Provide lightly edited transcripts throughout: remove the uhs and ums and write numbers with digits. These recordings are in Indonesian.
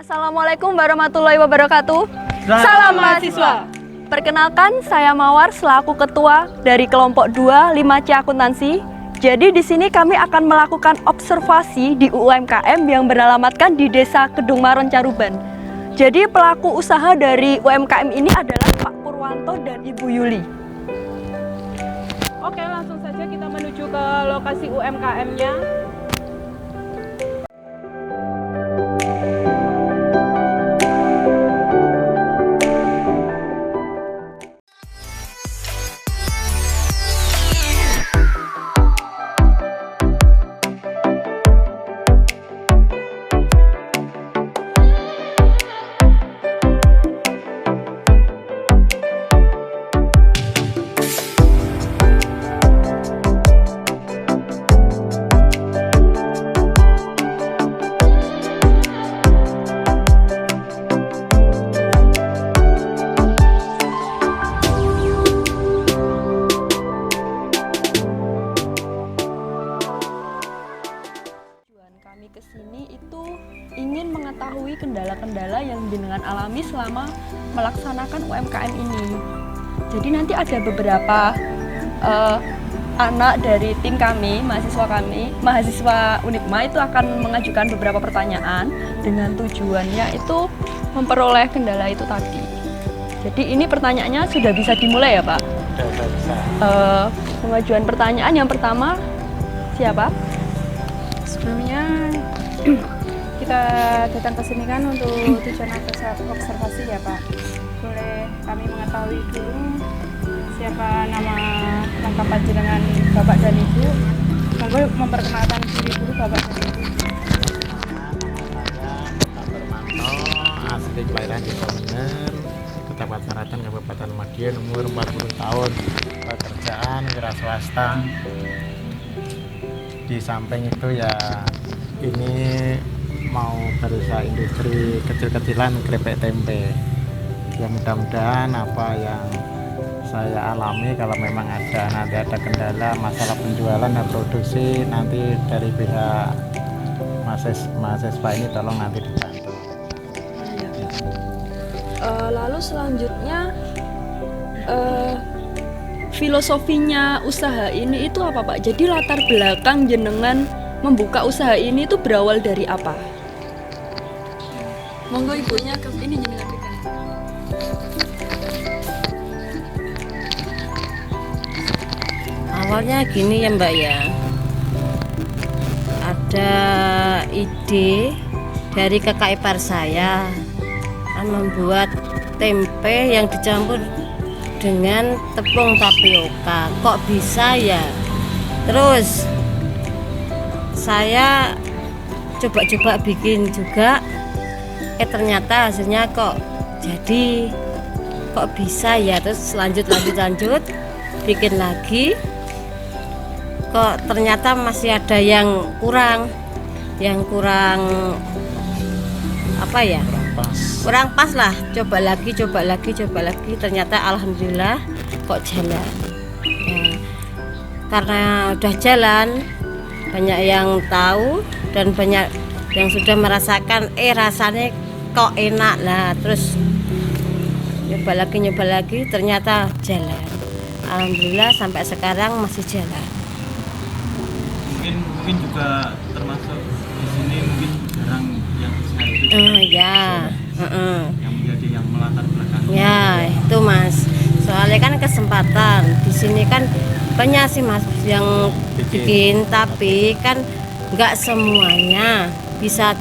Assalamualaikum warahmatullahi wabarakatuh. Salam mahasiswa. Perkenalkan, saya Mawar selaku ketua dari kelompok 2 5C Akuntansi. Jadi di sini kami akan melakukan observasi di UMKM yang beralamatkan di Desa Kedung Maron, Caruban. Jadi pelaku usaha dari UMKM ini adalah Pak Purwanto dan Ibu Yuli. Oke, langsung saja kita menuju ke lokasi UMKM-nya. Kami kesini itu ingin mengetahui kendala-kendala yang jenengan alami selama melaksanakan UMKM ini. Jadi nanti ada beberapa anak dari tim kami, mahasiswa Unikma itu akan mengajukan beberapa pertanyaan dengan tujuannya itu memperoleh kendala itu tadi. Jadi ini pertanyaannya sudah bisa dimulai ya Pak? Sudah bisa. Pengajuan pertanyaan yang pertama siapa? Sebelumnya kita datang ke sini kan untuk tujuan observasi ya Pak. Boleh kami mengetahui dulu siapa nama lengkap panjenengan Bapak dan Ibu? Monggo memperkenalkan diri dulu Bapak dan Ibu. Pak Purwanto, asli kelahiran Desa Mener, Kecamatan Saratan, Kabupaten Madiun, umur 40 tahun, pekerjaan wira swasta. Di samping itu ya ini mau berusaha industri kecil-kecilan keripik tempe. Ya mudah-mudahan apa yang saya alami kalau memang nanti ada kendala masalah penjualan dan produksi nanti dari pihak mahasiswa ini tolong nanti dibantu. Lalu selanjutnya filosofinya usaha ini itu apa Pak? Jadi latar belakang jenengan membuka usaha ini itu berawal dari apa? Monggo ibunya ke ini jenengan pegang. Awalnya gini ya Mbak ya, ada ide dari kakak ipar saya membuat tempe yang dicampur dengan tepung tapioka. Kok bisa ya? Terus saya coba-coba bikin juga, ternyata hasilnya kok jadi, kok bisa ya. Terus lanjut bikin lagi, kok ternyata masih ada yang kurang apa ya, kurang pas lah. Coba lagi, ternyata alhamdulillah kok jalan ya. Karena udah jalan, banyak yang tahu dan banyak yang sudah merasakan rasanya kok enak lah. Terus nyoba lagi, ternyata jalan. Alhamdulillah sampai sekarang masih jalan. Mungkin juga termasuk di sini mungkin jarang yang usaha itu. Ya. Yang menjadi yang melatar belakang. Ya, itu Mas. Soalnya kan kesempatan di sini kan banyak sih Mas yang bikin, tapi kan nggak semuanya bisa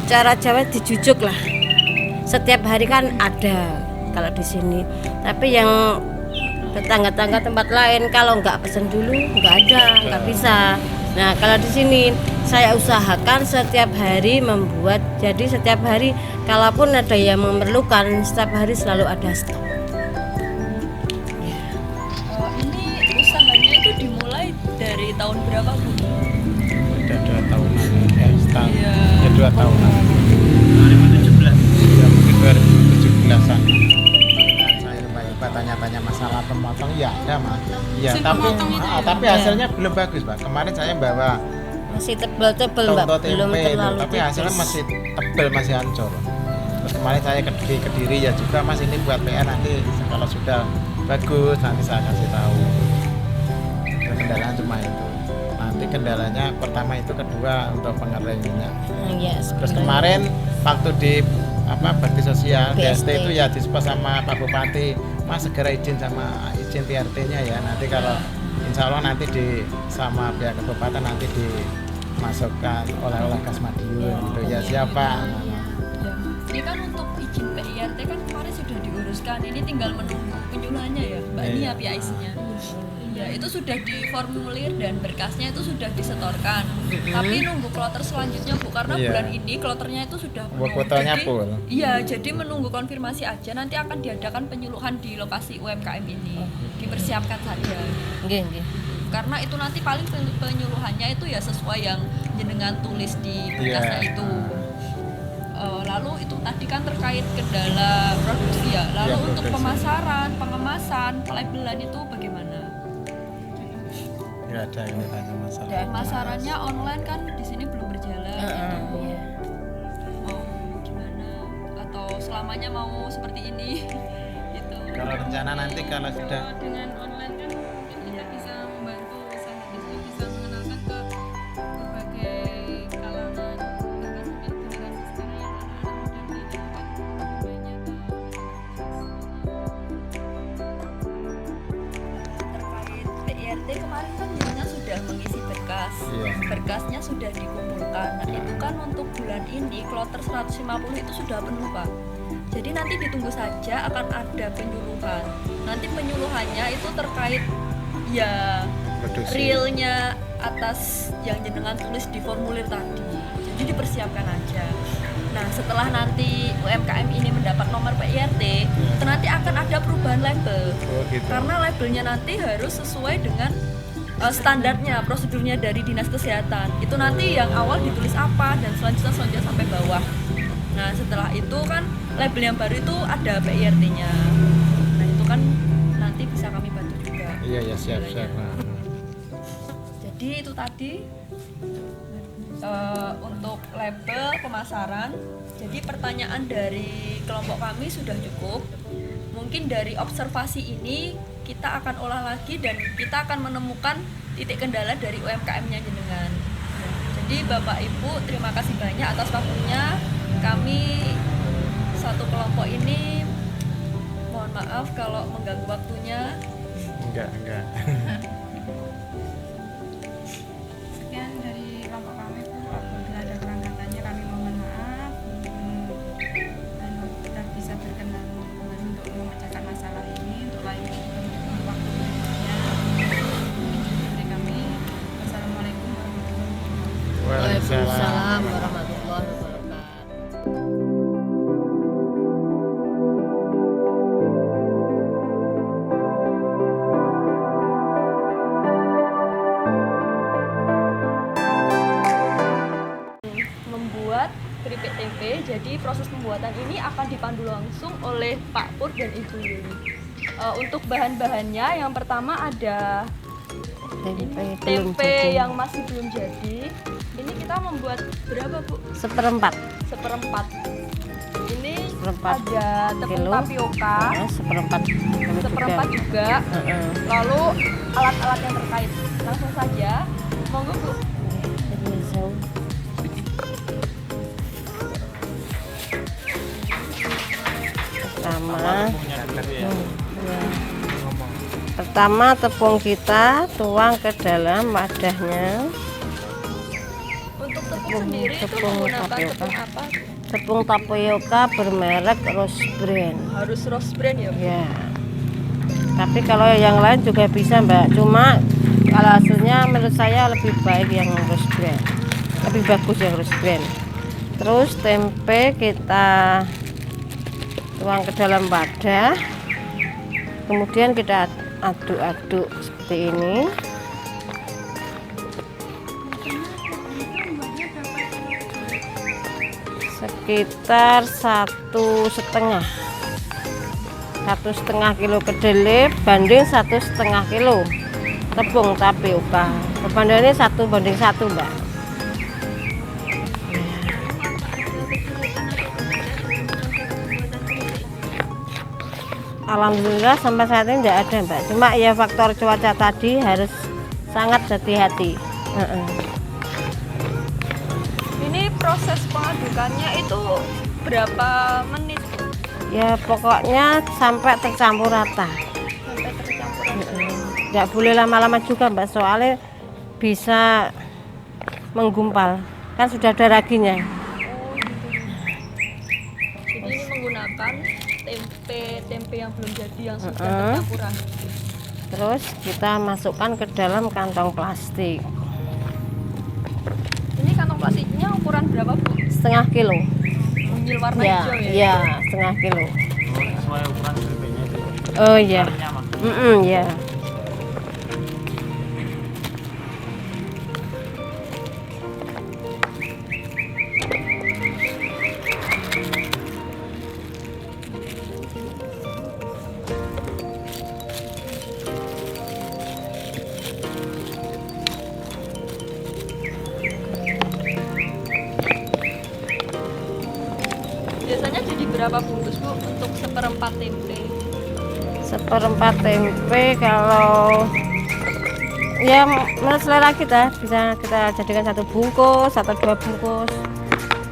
cara Jawa dijujuk lah. Setiap hari kan ada kalau di sini. Tapi yang tetangga-tangga tempat lain kalau nggak pesen dulu nggak ada, nggak bisa. Nah kalau di sini saya usahakan setiap hari membuat, jadi setiap hari kalaupun ada yang memerlukan, setiap hari selalu ada stok. Ini usahanya itu dimulai dari tahun berapa Bu? Udah 2 tahunan setahun. Iya. Ya 2 tahunan. 2017. Ya mungkin 2017-an. Saya lupa tanya-tanya masalah pemotong ya ada Mas. Ya, tapi hasilnya belum bagus Pak. Kemarin saya bawa Masih tebel-tebel mbak, contoh belum tempe itu, terlalu tapi hasilnya tipis. masih tebel, masih hancur. Terus kemarin saya ke Kediri ya juga, Mas ini buat PR nanti kalau sudah bagus nanti saya kasih tahu. Kendalanya cuma itu. Nanti kendalanya pertama itu, kedua untuk pengering minyak. Iya, Terus sebenarnya. kemarin waktu di bakti sosial BST. BST itu ya disepos sama Pak Bupati, Mas segera izin PRT-nya ya. Nanti kalau insya Allah nanti sama pihak kabupaten nanti dimasukkan oleh-oleh gas Madiun gitu ya, siapa. Ya. Ini kan untuk izin PIRT kan kemarin sudah diuruskan, ini tinggal menunggu penyuluhannya ya Mbak Iya. Nia PIC-nya. Ya itu sudah diformulir dan berkasnya itu sudah disetorkan. Tapi nunggu kloter selanjutnya Bu, karena Iya. bulan ini kloternya itu sudah penuh. Kuotanya Jadi- full. Iya, jadi menunggu konfirmasi aja, nanti akan diadakan penyuluhan di lokasi UMKM ini. Dipersiapkan saja. Nggih, nggih. Karena itu nanti paling penyuluhannya itu ya sesuai yang jenengan tulis di berkasnya Iya. itu. Lalu itu tadi kan terkait kendala produksi ya. Lalu Iya, untuk produksi. pemasaran, pengemasan, pelabelan itu bagaimana? Nggak ada yang ditanya masalah. Pemasarannya online kan di sini belum berjalan. Heeh, Itu iya. mau gimana? Atau selamanya mau seperti ini? Gitu. Kalau rencana nanti kalau sudah Dengan online kan mungkin kita bisa membantu usaha itu, bisa mengenalkan ke berbagai kalangan. Bahkan mungkin generasi sekarang yang anak-anak muda ini kan banyak Terkait PIRT kemarin kan jenengan sudah mengisi berkas. Iya. Berkasnya sudah dikumpulkan. Nah, itu kan untuk bulan ini kloter 150 itu sudah penuh, Pak. Jadi nanti ditunggu saja akan ada penyuluhan. Nanti penyuluhannya itu terkait ya produksi. realnya atas yang jenengan tulis di formulir tadi. Jadi dipersiapkan aja. Nah, setelah nanti UMKM ini mendapat nomor PIRT, itu nanti akan ada perubahan label. Oh gitu. Karena labelnya nanti harus sesuai dengan standarnya, prosedurnya dari Dinas Kesehatan. Itu nanti yang awal ditulis apa dan selanjutnya sampai bawah. Nah, setelah itu kan label yang baru itu ada PIRT-nya. Nah, itu kan nanti bisa kami bantu juga. Iya ya, siap-siap. Jadi itu tadi untuk label pemasaran. Jadi pertanyaan dari kelompok kami sudah cukup. Mungkin dari observasi ini kita akan olah lagi dan kita akan menemukan titik kendala dari UMKM-nya jenengan. Jadi Bapak Ibu terima kasih banyak atas waktunya. Kami satu kelompok ini mohon maaf kalau mengganggu waktunya. Enggak. sekian dari kelompok kami Bu. Apabila ada kurang katanya kami mohon maaf. Dan sudah bisa berkenan untuk memecahkan masalah ini untuk lain waktu berikutnya. Dari kami, wassalamualaikum warahmatullahi wabarakatuh. Waalaikumsalam warahmatullahi wabarakatuh. Membuat keripik tempe. Jadi proses pembuatan ini akan dipandu langsung oleh Pak Pur dan Ibu Yuni. Untuk bahan-bahannya yang pertama ada tempe yang masih belum jadi. Ini kita membuat berapa Bu? seperempat Seperempat. Ini Seperempat ada tepung kilo. tapioka, seperempat kilo seperempat juga. Heeh. Lalu alat-alat yang terkait. Langsung saja. Monggo Bu. Ini jauh. Pertama tepung kita tuang ke dalam wadahnya. Untuk tepung sendiri itu tepung menggunakan tapioka. tepung apa? Tepung tapioka bermerek Rose Brand. Harus Rose Brand ya Bu? Ya. Tapi kalau yang lain juga bisa Mbak. Cuma kalau hasilnya menurut saya lebih baik yang Rose Brand. Lebih bagus yang Rose Brand. Terus tempe kita tuang ke dalam wadah. Kemudian kita aduk-aduk seperti ini. Sekitar 1,5 kilo kedelai banding 1,5 kilo tepung tapioka. Perbandingannya 1:1 Mbak. Alhamdulillah sampai saat ini tidak ada Mbak. Cuma ya faktor cuaca tadi harus sangat hati-hati. Ini proses pengadukannya itu berapa menit, Bu? Ya pokoknya sampai tercampur rata. Sampai tercampur rata. Nggak boleh lama-lama juga Mbak, soalnya bisa menggumpal. Kan sudah ada raginya. Jadi ini menggunakan tempe yang belum jadi yang sudah tercampur ragi. Terus kita masukkan ke dalam kantong plastik. Ini kantong plastiknya ukuran berapa, Bu? Setengah kilo. Unyil warna Ya, hijau ya? ya setengah kilo. Sesuai ukuran keripiknya itu. Oh iya. Besarnya maksudnya. Ya. Biasanya jadi berapa bungkus, Bu, untuk seperempat tempe? Seperempat tempe kalau ya menurut selera kita bisa kita jadikan 1 bungkus atau 2 bungkus.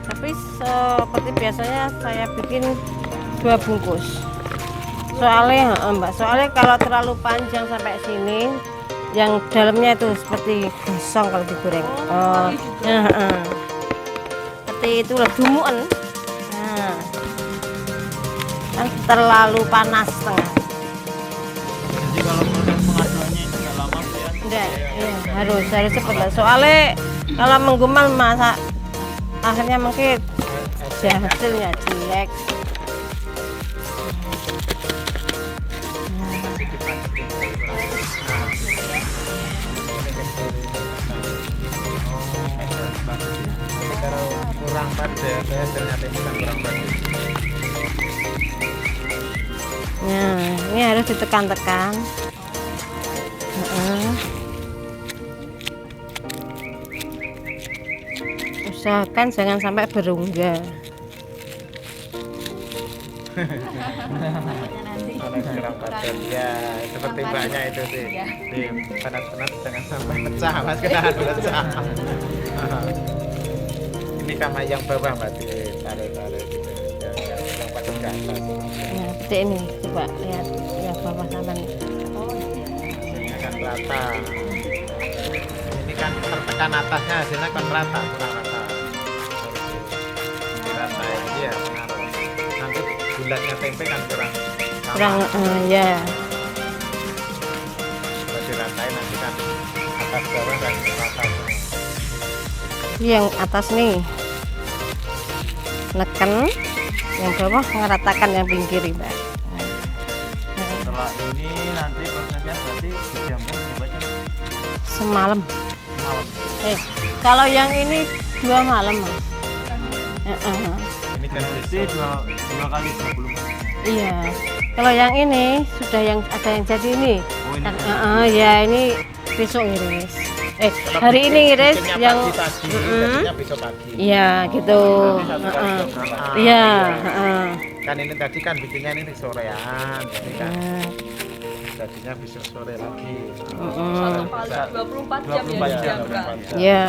Tapi seperti biasanya saya bikin 2 bungkus. Soalnya Mbak, soalnya kalau terlalu panjang sampai sini yang dalamnya itu seperti gosong kalau digoreng. Seperti itu lah dumuan. Nah, kan terlalu panas tengah. Jadi kalau proses pengaduannya itu nggak lama Bu ya? Enggak, iya, harus cepat lah. Soalnya kalau menggumal masak akhirnya mungkin hasilnya jelek. Tapi kalau kurang pas ya, saya ternyata ini kan kurang pas. Nah, ini harus ditekan-tekan. Usahakan jangan sampai berunggah. Kalau kurang pas ya seperti mbaknya itu sih. Di panas-panas jangan sampai pecah, mas kena pecah. Ini sama yang bawah mbak, ditarik-tarik gitu. Yang paling ke atas. Nah, seperti ini. Coba lihat yang bawah sampai. Hasilnya kan rata. Ini kan tertekan atasnya, hasilnya kan rata, kurang rata. Rata ya, pengaruh. Nanti bulatnya tempe kan kurang Ya. Kalau diratain nanti kan atas bawah dan rata semua. Yang atas nih neken, yang bawah ngeratakan yang pinggir Mbak. Setelah ini nanti prosesnya berarti dijamkan berapa jam? Semalam. Malam. Kalau yang ini 2 malam Mas. Ini kan Berarti dua kali 20 menit. Iya. Kalau yang ini sudah yang ada yang jadi ini. Oh, ini Ya ini besok ngiris. Hari ini ngiris yang besok pagi. iya gitu. Iya. Kan ini tadi kan bikinnya ini sorean, jadi kan jadinya besok sore lagi. 1 kali 24 jam ya 24 jam. dijamkan. Iya.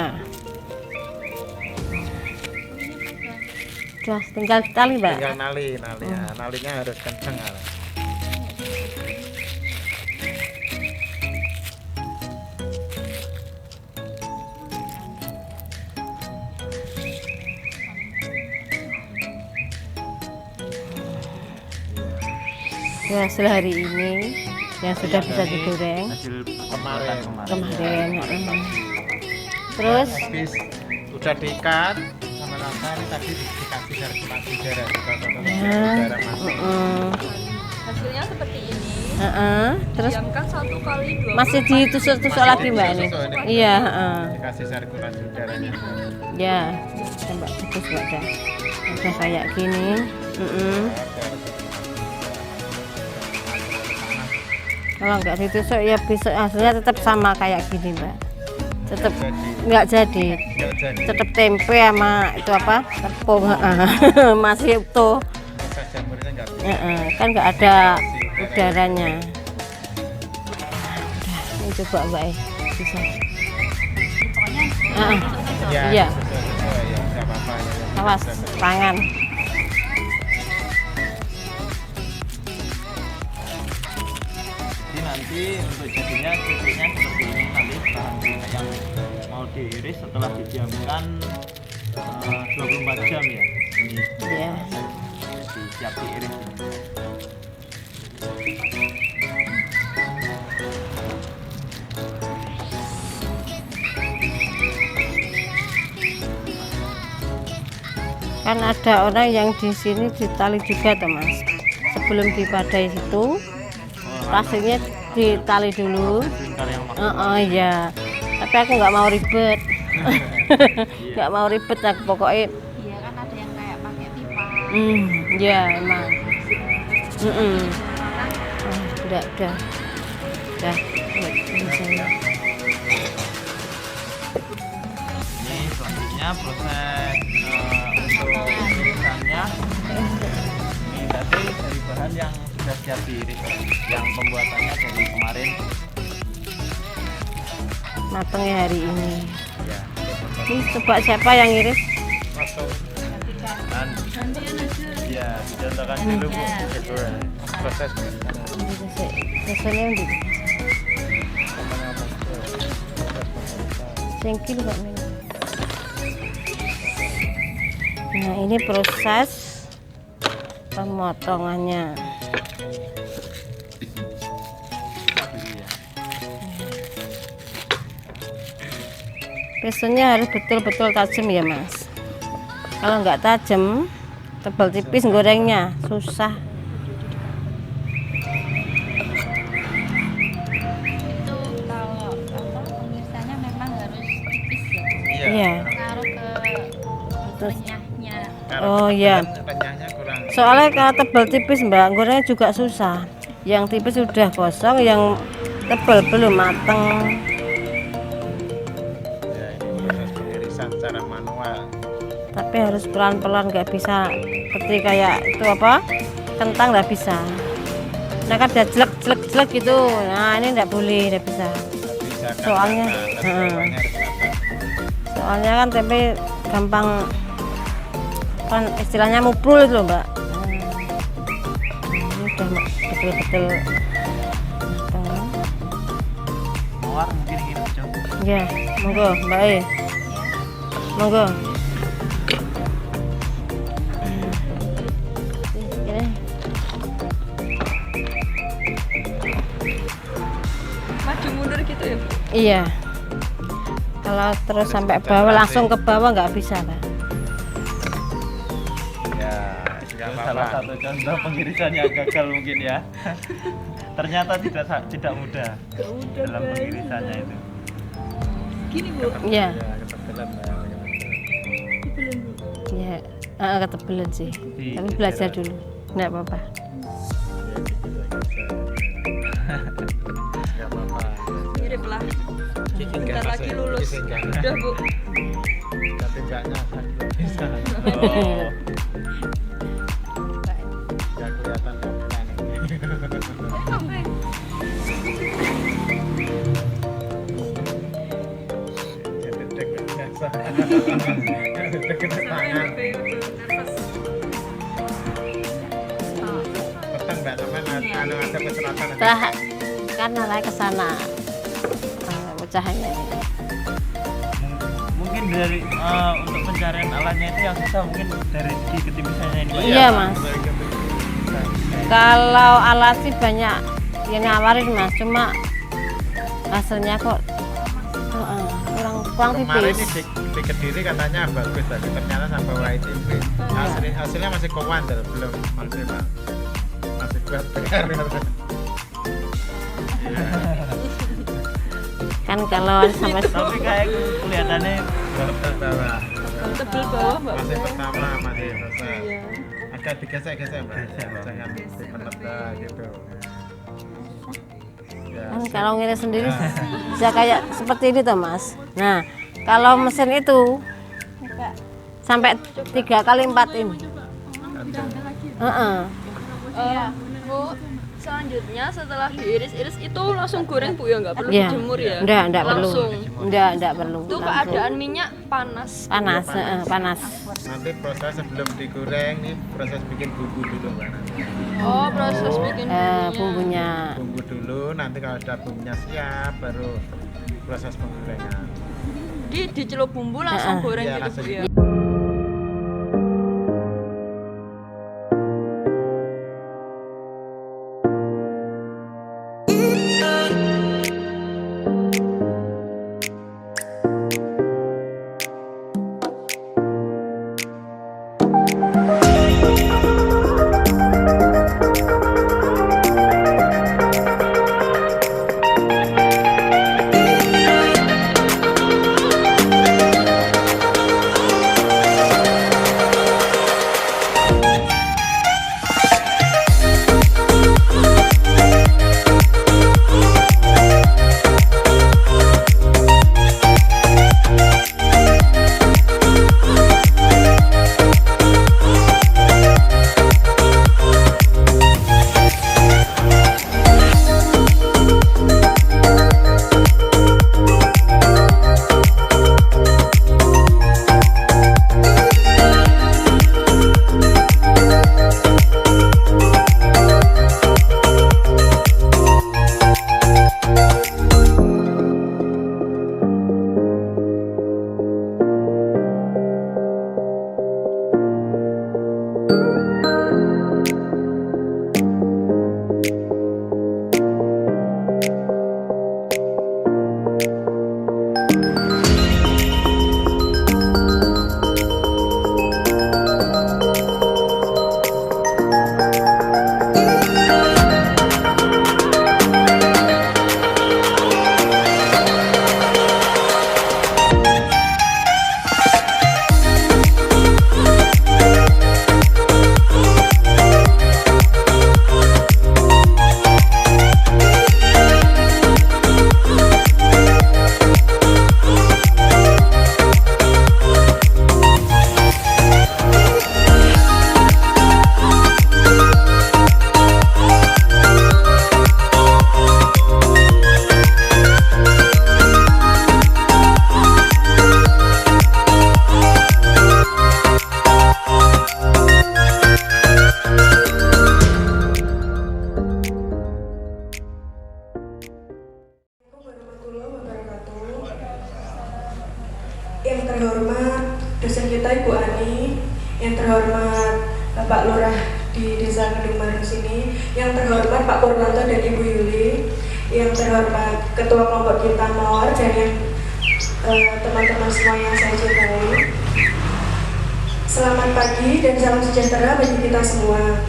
Sudah tinggal tali Mbak. Tinggal nali ya. Nalinya harus kenceng. Ya, hasil hari ini yang sudah bisa digoreng hasil Kemarin. kemarin. Terus Habis udah diikat sama rata, ini tadi dikasih sirkulasi darah, darah masuk. Hasilnya seperti ini. Terus Diamkan 1 kali 24 masih ditusuk-tusuk lagi Mbak ini. Iya. Dikasih sirkulasi darahnya. Ya, coba bagus Mbak dah. Udah kayak gini. Kalau nggak ditusuk ya bisa hasilnya tetap sama kayak gini Mbak. Tetap nggak jadi. Nggak jadi. Tetap tempe sama itu apa tepung masih utuh. Proses jamurnya nggak bisa. Kan nggak ada udaranya. Ini coba Mbak bisa. Iya. Oh ya, nggak apa-apa. Awas tangan. Jadi nanti untuk jadinya titiknya seperti ini, nanti bahan bunga yang mau diiris setelah didiamkan 24 jam ya. Ini Iya. siap diiris ini. Kan ada orang yang di sini ditali juga tuh Mas. Sebelum dipadai itu, pasirnya ditali dulu. Lingkar yang Iya. Tapi aku nggak mau ribet. Nggak mau ribet aku pokoknya. Iya kan ada yang kayak pakai pipa. Iya emang. Udah. Ini saya. ini selanjutnya proses untuk irisannya. Ini tadi dari bahan yang sudah siap diiris, yang pembuatannya dari kemarin. Matangnya hari ini. Ya, Ini coba siapa yang iris? dan ya dicontohkan dulu Bu. Gitu. Proses Rasanya udah. Cengkil Pak Min. Nah ini proses pemotongannya. Pisaunya harus betul-betul tajam ya Mas. Kalau nggak tajam, tebal tipis gorengnya susah. Itu kalau pemirsanya memang harus tipis ya. Iya. Ngaruh ke Terus, renyahnya. oh iya. Renyahnya kurang. Soalnya kalau tebal tipis Mbak, gorengnya juga susah. Yang tipis sudah kosong, yang tebal belum mateng. Ya, ini proses pengirisan secara manual. Tapi harus pelan-pelan, nggak bisa seperti kayak itu apa kentang, nggak bisa. Nah kan udah jelek gitu. Nah ini nggak boleh, nggak bisa. Bisa kan, Soalnya, bawahnya harus rata. Soalnya kan tempe gampang kan istilahnya muprul itu loh Mbak. Ini udah betul-betul mateng. Mawar mungkin ingin coba. Ya, monggo Mbak E. Monggo. Ini. Maju mundur gitu ya Bu? Iya. Kalau terus sampai bawah langsung ke bawah nggak bisa Pak. Ya, Itu nggak salah apa-apa. satu contoh pengirisannya gagal mungkin ya. Ternyata tidak mudah dalam pengirisannya itu. Gini Bu. Iya. Ya, ketebelan ya. Ya, ketebelan sih. Di- Tapi belajar dulu. Nggak apa-apa. Nggak apa-apa. Mirip lah. Bentar lagi lulus. Udah Udah Bu. Tapi mbaknya bisa. Oh, Nggak kelihatan komplain. Jadi deg biasa. Deg tangan. Petang mbak teman ada keseratan. Setelah kan arah ke sana. Pecahannya. mungkin dari untuk pencarian alatnya itu yang susah mungkin dari segi ketipisannya ini Pak. Iya Mas. Kalau alat sih banyak yang nawarin Mas, cuma hasilnya kok kurang Kemarin tipis. di Kediri katanya bagus, tapi ternyata sampai WITP. Hasilnya masih kowandel, belum maksimal. Masih kuat PR. Kan kalau sampai Tapi kayak kelihatannya bawah. Tebel bawah Mbak. Masih pertama, masih selesai. Agak digesek-gesek mbak, jangan dimenet gitu. Ya, kan kalau ngiris sendiri bisa kayak seperti ini toh Mas. Nah kalau mesin itu sampai 3 kali 4 ini. Iya, Bu. Selanjutnya setelah diiris-iris itu langsung goreng Bu ya, nggak perlu Iya. dijemur ya? Enggak perlu. Langsung. Enggak perlu. Itu Langsung. keadaan minyak panas. Panas. Nanti proses sebelum digoreng nih proses bikin bumbu dulu Mbak. Oh, proses bikin bumbunya. Bumbunya Bumbu dulu, nanti kalau sudah bumbunya siap baru proses penggorengan. Dicelup bumbu langsung goreng Iya, gitu Bu langsung. ya. Yang terhormat dosen kita Ibu Ani, yang terhormat Bapak Lurah di Desa Kedung Baru sini, yang terhormat Pak Purwanto dan Ibu Yuli, yang terhormat Ketua Kelompok kita Mawar dan yang teman-teman semua yang saya cintai. Selamat pagi dan salam sejahtera bagi kita semua.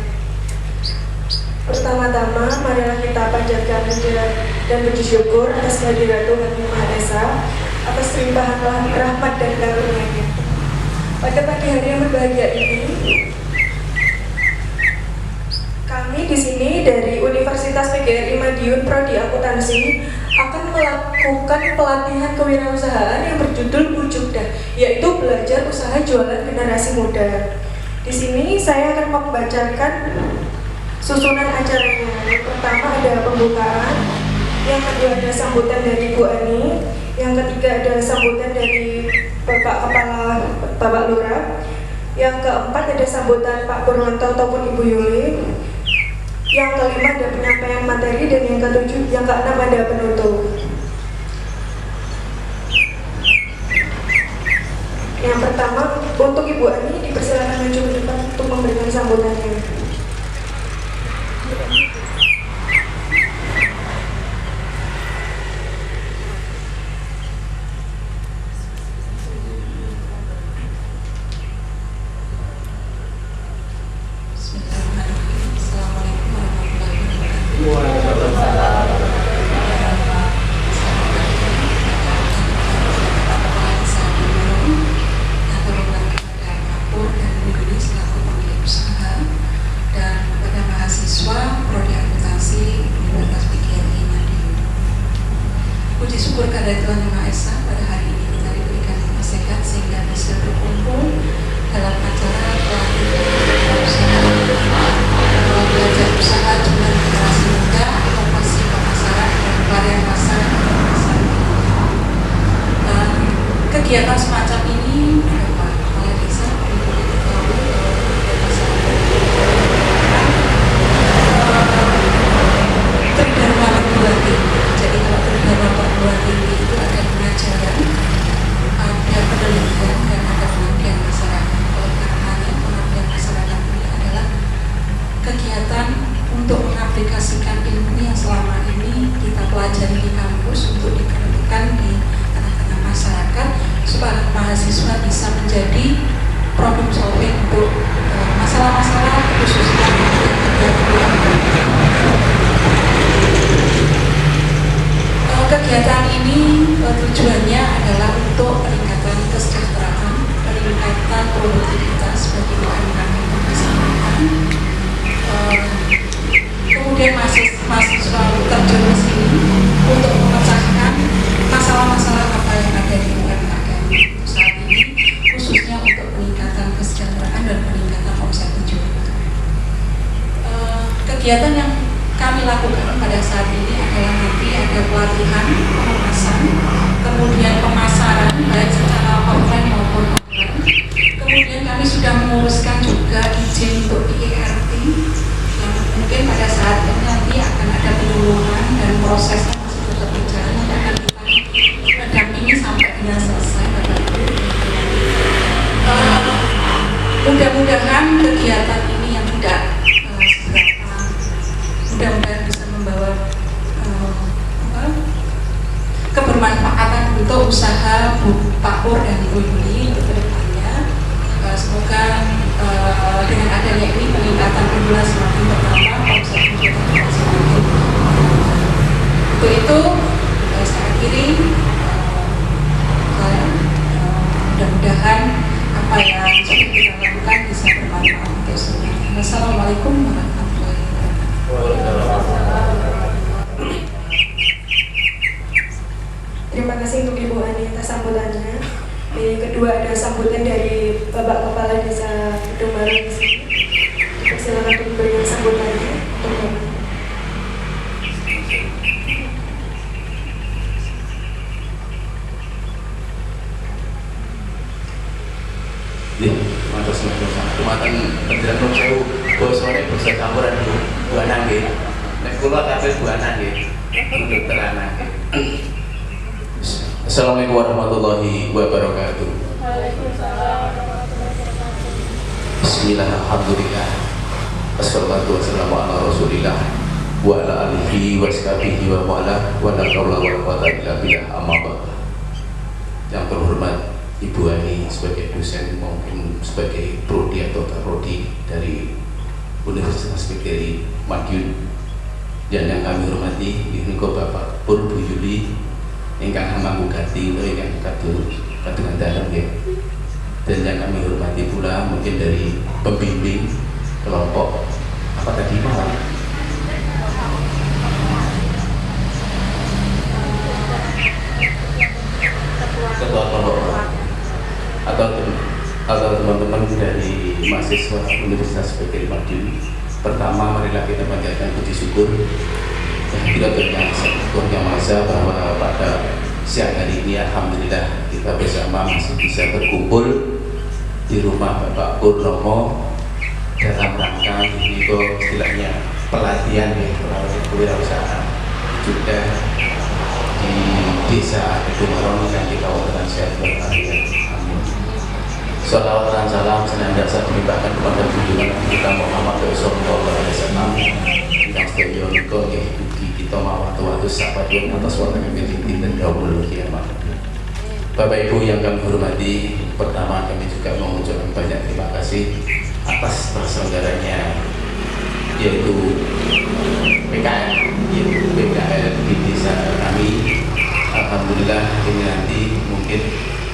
Pertama-tama, marilah kita panjatkan puja dan puji syukur atas kehadiran Tuhan Yang Maha Esa, atas limpahan rahmat dan karunia-Nya. Pada pagi hari yang berbahagia ini, kami di sini dari Universitas PGRI Madiun Prodi Akuntansi akan melakukan pelatihan kewirausahaan yang berjudul Wujudda, yaitu belajar usaha jualan generasi muda. Di sini saya akan membacakan susunan acaranya. Yang pertama ada pembukaan, yang kedua ada sambutan dari Bu Ani, yang ketiga ada sambutan dari Bapak Kepala Bapak Lurah, yang keempat ada sambutan Pak Purwanto ataupun Ibu Yuli, yang kelima ada penyampaian materi, dan yang keenam ada penutup. Yang pertama untuk Ibu Ani dipersilakan maju ke depan untuk memberikan sambutannya. khususnya kegiatan ini tujuannya adalah untuk peningkatan kesejahteraan, peningkatan produktivitas bagi UMKM yang disampaikan. Kemudian mahasiswa terjun ke sini untuk memecahkan masalah-masalah apa yang ada di UMKM saat ini, khususnya untuk peningkatan kesejahteraan dan peningkatan omset penjualan. Kegiatan yang kami lakukan pada saat ini adalah nanti ada pelatihan pengemasan, kemudian pemasaran baik secara offline maupun online. Kemudian kami sudah menguruskan juga izin untuk IERT yang mungkin pada saat ini nanti akan ada penyuluhan dan prosesnya masih tetap berjalan, nanti akan kita mendampingi sampai dengan selesai Bapak Ibu. Mudah-mudahan kegiatan ini yang tidak mudah-mudahan bisa membawa kebermanfaatan untuk usaha Pak Pur dan Ibu Yuli untuk kedepannya. Semoga dengan adanya ini peningkatan penjualan semakin bertambah, omset penjualan semakin. Untuk itu saya akhiri, mudah-mudahan apa yang sudah kita lakukan bisa bermanfaat untuk semuanya. Wassalamualaikum warahmatullahi wabarakatuh. Terima kasih untuk Ibu Ani atas sambutannya. Yang kedua ada sambutan dari Bapak Kepala Desa Gedung Baru di sini. Silakan diberikan sambutannya untuk Bapak. Kematan penjelang nung sewu bosone bisa campuran buanan nggih. Nek kula kabeh buanan nggih. Untuk teranan. Assalamualaikum warahmatullahi wabarakatuh. Bismillah, alhamdulillah. Wassalatu wassalamu ala rasulillah wa ala alihi wa sahbihi wa wala wa la haula wa la quwwata illa billah, amma ba'd. Yang terhormat Ibu Ani sebagai dosen maupun sebagai prodi atau prodi dari Universitas PGRI Madiun, dan yang kami hormati Ibu Bapak Pur Bu Yuli ingkang hamangku gati ingkang kagungan dalam ya, dan yang kami hormati pula mungkin dari pembimbing kelompok apa tadi Pak? Ketua kelompok atau teman-teman dari mahasiswa Universitas PGRI Madiun. Pertama, marilah kita panjatkan puji syukur yang kita bersyukurnya masa bahwa pada siang hari ini alhamdulillah kita bersama masih bisa berkumpul di rumah Bapak Purnomo dalam rangka ini kok istilahnya pelatihan ya, pelatihan kewirausahaan juga di desa Gedung yang kita wonten sehat berkalian. Amin. Salawat dan salam senantiasa dilimpahkan kepada junjungan kita Muhammad sallallahu alaihi wasallam yang setia niko ugi kita mawatu sahabatun atas waktu yang dan yaumul kiamat. Bapak Ibu yang kami hormati, pertama kami juga mengucapkan banyak terima kasih atas terselenggaranya yaitu PKL di desa kami. Alhamdulillah ini nanti mungkin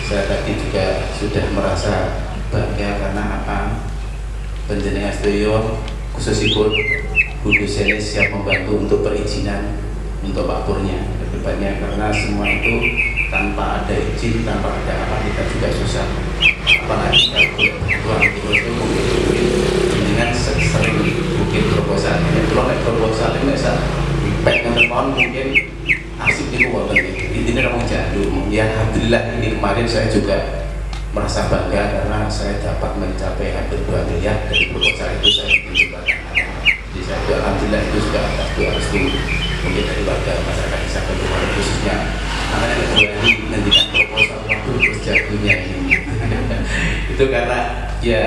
saya tadi juga sudah merasa bangga karena apa, penjenengan sedaya khususipun Bu dosen siap membantu untuk perizinan untuk Pak Purnya ke depannya, karena semua itu tanpa ada izin, tanpa ada apa kita juga susah, apalagi kalau terus itu mungkin sering bikin proposal kalau naik proposal ini bisa pengen telepon mungkin asik di kuota intinya kamu jadul ya. Alhamdulillah ini kemarin saya juga merasa bangga karena saya dapat mencapai hampir 2 miliar dari proposal itu. Saya juga jadi saya juga alhamdulillah itu juga atas doa restu mungkin dari warga masyarakat desa Kedung khususnya namanya berani menghentikan proposal waktu terus jadulnya ini itu karena ya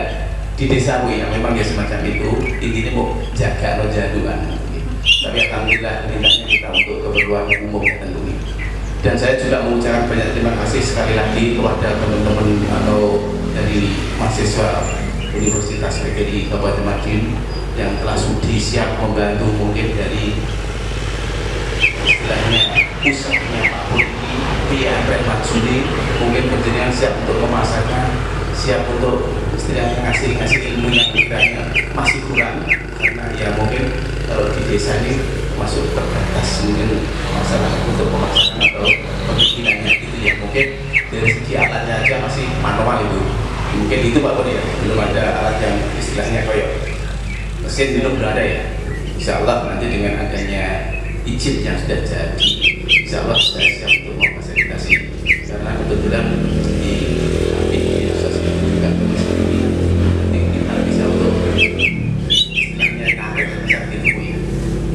di desaku yang memang ya semacam itu intinya mau jaga atau jaduan. Tapi alhamdulillah perintahnya kita untuk keperluan umum tentunya. Dan saya juga mengucapkan banyak terima kasih sekali lagi kepada teman-teman atau dari mahasiswa Universitas PGRI Kabupaten Madiun yang telah sudi siap membantu mungkin dari istilahnya pusatnya Pak Putri PMP Matsuni, mungkin penjenengan siap untuk memasarkan, siap untuk istilahnya ngasih ilmu yang kiranya masih kurang, karena ya mungkin kalau di desa ini masuk terbatas mungkin masalah untuk pemasaran atau pembikinannya gitu ya, mungkin dari segi alatnya aja masih manual itu, mungkin itu Pak Putri ya, belum ada alat yang istilahnya kayak mesin belum ada ya. Insya Allah nanti dengan adanya izin yang sudah jadi, insya Allah saya siap untuk memfasilitasi, karena kebetulan di sosial juga kondisi ini nanti kita bisa untuk istilahnya narik saat itu ya.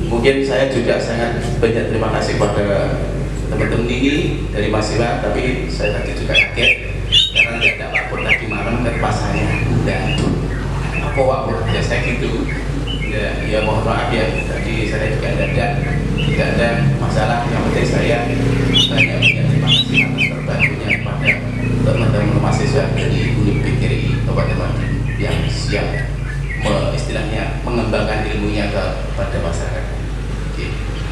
Mungkin saya juga sangat banyak terima kasih pada teman-teman ini dari mahasiswa, tapi saya tadi juga kaget karena tidak ada Pak Pur tadi malam ke pas saya dan apa Pak Pur ya saya gitu ya mohon maaf ya, tadi saya juga tidak ada masalah, yang penting saya banyak terima kasih atas terbantunya kepada teman-teman mahasiswa dari Unip PGRI Kabupaten Madiun yang siap istilahnya mengembangkan ilmunya kepada masyarakat. Oke.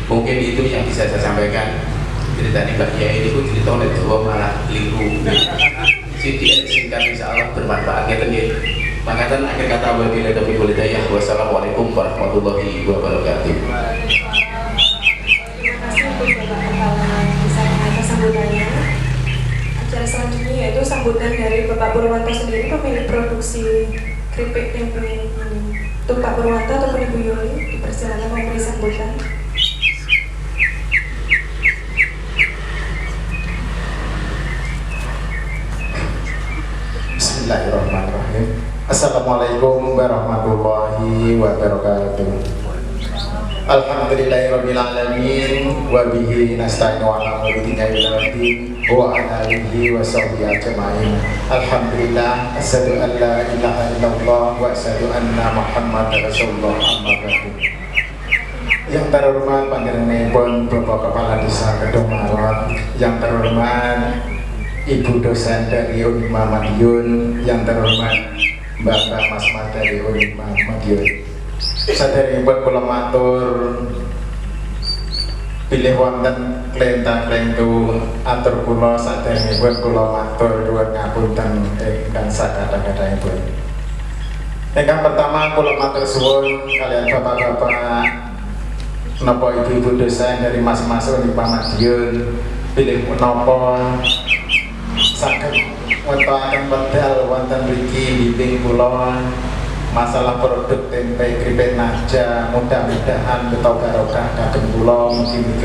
Mungkin itu yang bisa saya sampaikan. Cerita nih Mbak Yai ini pun cerita oleh Jawa malah lingku singkat insya Allah bermanfaat ya. Makatan akhir kata wabillahi taufiq wal hidayah. Wassalamualaikum warahmatullahi wabarakatuh. Terima kasih untuk Bapak Kepala Desa atas sambutannya. Acara selanjutnya yaitu sambutan dari Bapak Purwanto sendiri, pemilik produksi keripik tempe ini. Untuk Pak Purwanto ataupun Ibu Yuli dipersilakan memberi sambutan. Bismillahirrahmanirrahim. Assalamualaikum warahmatullahi wabarakatuh. Alhamdulillahirabbil alamin wa bihi nasta'inu ala umuri dunya wal din wa ala alihi wa sahbihi ajmain. Alhamdulillah, asyhadu an la ilaha illallah wa asyhadu anna Muhammadar Rasulullah, amma ba'du. Yang terhormat panjenenganipun Bapak Kepala Desa Kedung Maron, yang terhormat Ibu dosen dari Unima Madiun, yang terhormat Mbak Mas dari Unima Madiun. Saderengipun kula matur bilih wonten klentang-klentu atur kula, saderengipun kula matur nuwun ngapunten ingkang sakatha-kathahipun. Ingkang pertama kula matur suwun kalian bapak-bapak napa ibu-ibu dosen dari Mas Unima Madiun bilih menapa saged wonten wedal wonten mriki bimbing kula masalah produk tempe keripik Naja, mudah-mudahan beto barokah kagem kula, mugi-mugi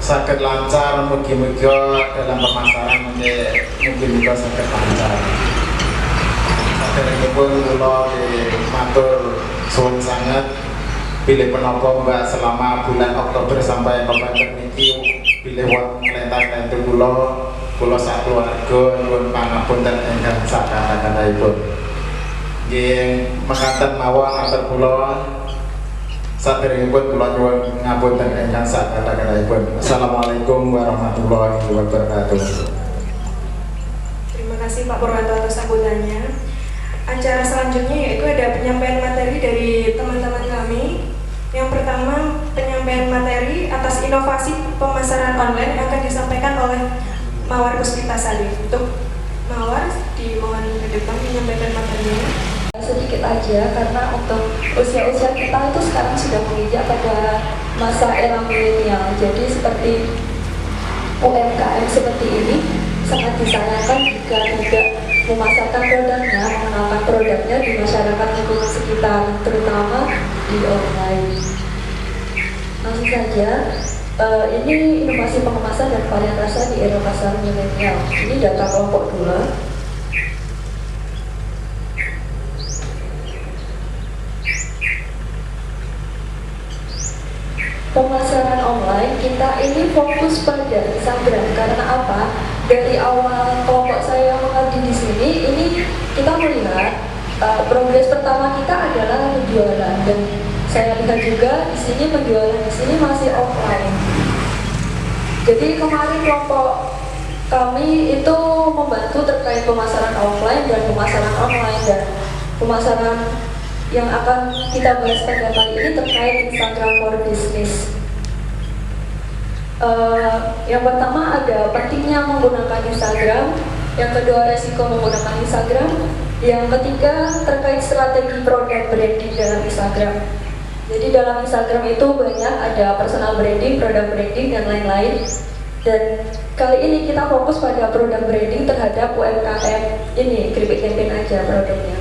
saged lancar, mugi-mugi dalam pemasaran mugi-mugi saged lancar. Saderengipun kula matur suwun sanget bilih menapa Mbak selama bulan Oktober sampai November niki bilih wonten klentang-klentu kula sak keluarga nyuwun pangapunten ingkang sakatha-kathahipun. Nggih mekaten mawon atur kula saderengipun kula nyuwun ngapunten ingkang sakatha-kathahipun. Assalamualaikum warahmatullahi wabarakatuh. Terima kasih Pak Purwanto atas sambutannya. Acara selanjutnya yaitu ada penyampaian materi dari teman-teman kami. Yang pertama, penyampaian materi atas inovasi pemasaran online yang akan disampaikan oleh Mawar Puspita Salim. Untuk Mawar, dimohon ke depan menyampaikan materinya. Sedikit aja, karena untuk usia-usia kita itu sekarang sudah menginjak pada masa era milenial. Jadi seperti UMKM seperti ini sangat disayangkan jika tidak memasarkan produknya, mengenalkan produknya di masyarakat lingkungan sekitar, terutama di online. Langsung saja, ini inovasi pengemasan dan varian rasa di era pasar milenial. Ini data kelompok 2. Pemasaran online kita ini fokus pada Instagram, karena apa? Dari awal kelompok saya mengabdi di sini, ini kita melihat progres pertama kita adalah penjualan, dan saya lihat juga di sini penjualan di sini masih offline. Jadi kemarin kelompok kami itu membantu terkait pemasaran offline dan pemasaran online, dan pemasaran yang akan kita bahas pada kali ini terkait Instagram for Business. Yang pertama ada pentingnya menggunakan Instagram, yang kedua resiko menggunakan Instagram, yang ketiga terkait strategi produk branding dalam Instagram. Jadi dalam Instagram itu banyak ada personal branding, product branding, dan lain-lain. Dan kali ini kita fokus pada produk branding terhadap UMKM ini, keripik campaign aja produknya.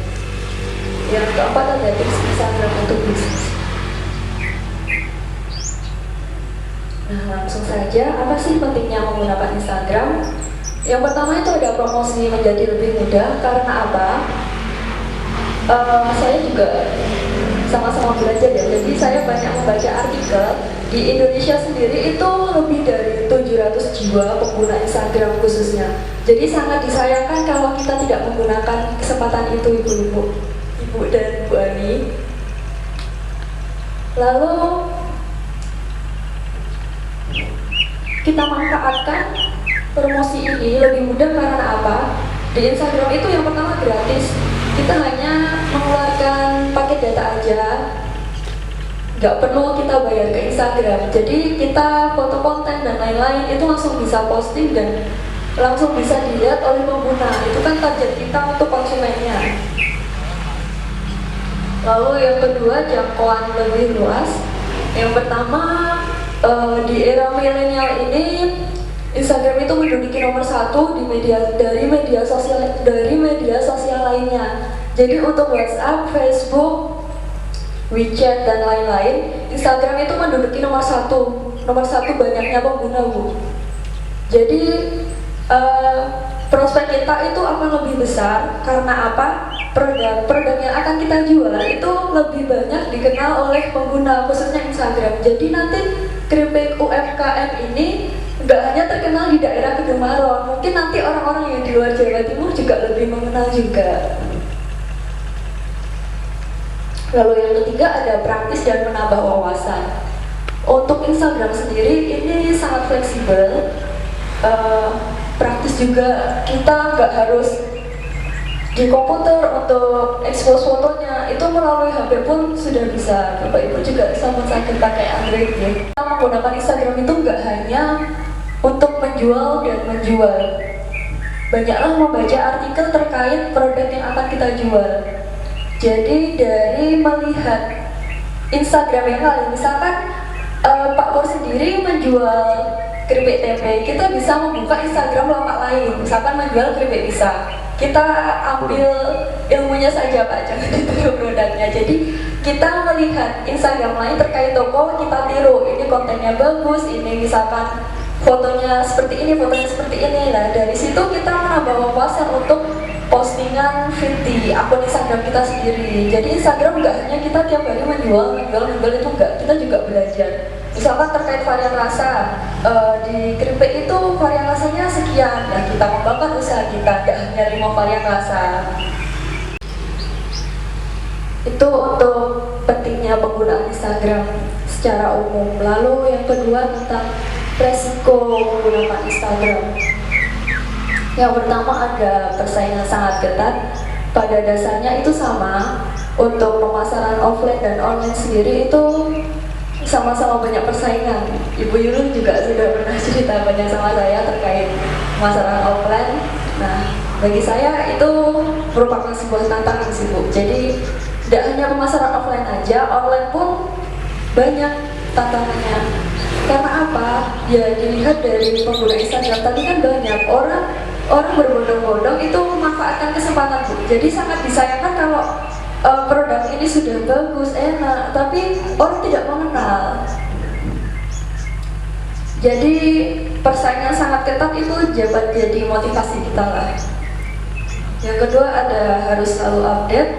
Yang keempat ada tips Instagram untuk bisnis. Nah, langsung saja, apa sih pentingnya menggunakan Instagram? Yang pertama itu ada promosi menjadi lebih mudah. Karena apa? Saya juga sama-sama belajar ya, jadi saya banyak membaca artikel. Di Indonesia sendiri itu lebih dari 700 jiwa pengguna Instagram khususnya. Jadi sangat disayangkan kalau kita tidak menggunakan kesempatan itu, Ibu dan Bu Ani. Lalu kita manfaatkan promosi ini lebih mudah karena apa? Di Instagram itu yang pertama gratis. Kita hanya mengeluarkan paket data aja, nggak perlu kita bayar ke Instagram. Jadi kita foto konten dan lain-lain itu langsung bisa posting dan langsung bisa dilihat oleh pengguna. Itu kan target kita untuk konsumennya. Lalu yang kedua, jangkauan lebih luas. Yang pertama, di era milenial ini Instagram itu menduduki nomor 1 dari media sosial lainnya. Jadi untuk WhatsApp, Facebook, WeChat dan lain-lain, Instagram itu menduduki nomor 1 banyaknya pengguna, Bu. Jadi prospek kita itu akan lebih besar karena apa? Produk yang akan kita jual itu lebih banyak dikenal oleh pengguna, khususnya Instagram. Jadi nanti keripik UMKM ini nggak hanya terkenal di daerah Kedung-Maron, mungkin nanti orang-orang yang di luar Jawa Timur juga lebih mengenal juga. Lalu yang ketiga ada praktis dan menambah wawasan. Untuk Instagram sendiri ini sangat fleksibel, praktis juga. Kita nggak harus di komputer untuk expose fotonya, itu melalui HP pun sudah bisa. Bapak Ibu juga sama saya pakai Android ya. Kita menggunakan Instagram itu nggak hanya untuk menjual dan menjual. Banyaklah membaca artikel terkait produk yang akan kita jual. Jadi dari melihat Instagram yang lain, misalkan Pak Pur sendiri menjual keripik tempe, kita bisa membuka Instagram lapak lain, misalkan menjual keripik pisang. Kita ambil ilmunya saja Pak, jangan ditiru produknya. Jadi kita melihat Instagram lain terkait toko, kita tiru, ini kontennya bagus, ini misalkan fotonya seperti ini, fotonya seperti ini. Nah dari situ kita menambah wawasan untuk postingan feed di akun Instagram kita sendiri. Jadi Instagram nggak hanya kita tiap hari menjual itu enggak, kita juga belajar. Misalkan terkait varian rasa, di keripik itu varian rasanya sekian, nah kita mengembangkan usaha kita, nggak hanya 5 varian rasa. Itu untuk pentingnya penggunaan Instagram secara umum. Lalu yang kedua tentang resiko menggunakan Instagram. Yang pertama ada persaingan sangat ketat. Pada dasarnya itu sama. Untuk pemasaran offline dan online sendiri itu sama-sama banyak persaingan. Ibu Yulun juga sudah pernah cerita banyak sama saya terkait pemasaran offline. Nah, bagi saya itu merupakan sebuah tantangan sih Bu. Jadi tidak hanya pemasaran offline aja, online pun banyak tantangannya. Karena apa? Ya dilihat dari pengguna Instagram tadi kan banyak orang berbondong-bondong itu memanfaatkan kesempatan Bu. Jadi sangat disayangkan kalau produk ini sudah bagus, enak, tapi orang tidak mengenal. Jadi persaingan sangat ketat itu dapat jadi motivasi kita lah. Yang kedua ada harus selalu update.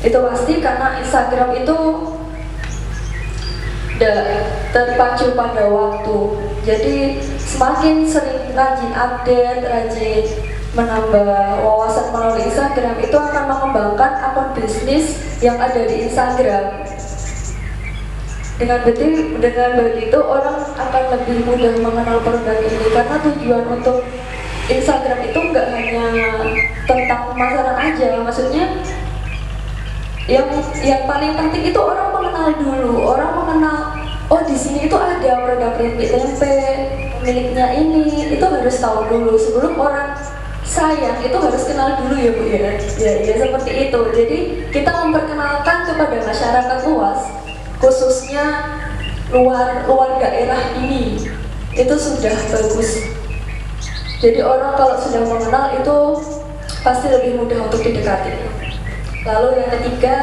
Itu pasti karena Instagram itu terpacu pada waktu. Jadi semakin sering rajin update, rajin menambah wawasan melalui Instagram, itu akan mengembangkan akun bisnis yang ada di Instagram. Dengan begitu orang akan lebih mudah mengenal produk ini, karena tujuan untuk Instagram itu nggak hanya tentang pemasaran aja, maksudnya yang paling penting itu orang mengenal dulu, orang mengenal oh di sini itu ada produk keripik tempe miliknya ini, itu harus tahu dulu sebelum orang sayang, itu harus kenal dulu ya Bu ya. Ya seperti itu. Jadi kita memperkenalkan kepada masyarakat luas, khususnya luar daerah ini, itu sudah bagus. Jadi orang kalau sudah mengenal itu pasti lebih mudah untuk didekati. Lalu yang ketiga,